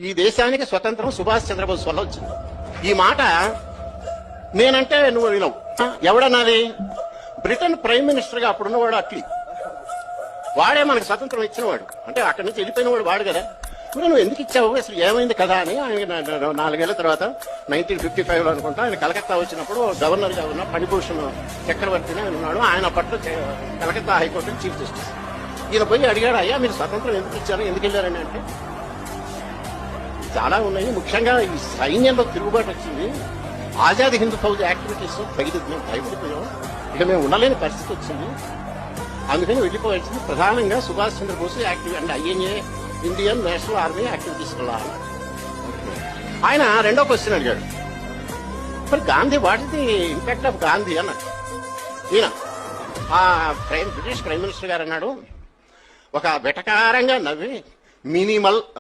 ఈ దేశానికి స్వతంత్రం సుభాష్ చంద్రబోస్ వల్ల వచ్చింది. ఈ మాట నేనంటే నువ్వు వినవు. ఎవడన్నది? బ్రిటన్ ప్రైమ్ మినిస్టర్ గా అప్పుడున్నవాడు అట్లీ. వాడే మనకు స్వతంత్రం ఇచ్చినవాడు. అంటే అక్కడి నుంచి వెళ్ళిపోయిన వాడు వాడు కదా. నువ్వు ఎందుకు ఇచ్చావు, అసలు ఏమైంది కదా అని ఆయన 4 ఏళ్ల తర్వాత 1955 అనుకుంటా ఆయన కలకత్తా వచ్చినప్పుడు గవర్నర్ గా ఉన్న ఫణిభూషణ్ చక్రవర్తిని ఉన్నాడు. ఆయన అప్పట్లో కలకత్తా హైకోర్టు చీఫ్ జస్టిస్. ఈయన పోయి అడిగాడు, అయ్యా మీరు స్వతంత్రం ఎందుకు ఇచ్చారు, ఎందుకు వెళ్ళారని. అంటే చాలా ఉన్నాయి. ముఖ్యంగా ఈ సైన్యంలో తిరుగుబాటు వచ్చింది. ఆజాద్ హింద్ ఫౌజ్ యాక్టివిటీస్ మేము భయపడిపోయాం. ఇక మేము ఉండలేని పరిస్థితి వచ్చింది. అందుకని వెళ్ళిపోవాల్సింది. ప్రధానంగా Subhash Chandra Bose active and INA Indian national army activities వల్ల. ఆయన రెండో క్వశ్చన్ అడిగాడు, మరి Gandhi what is the impact of Gandhi అన్నాడు. ఈయన బ్రిటిష్ ప్రైమ్ మినిస్టర్ గారు అన్నాడు, ఒక వెటకారంగా నవ్వి మినిమల్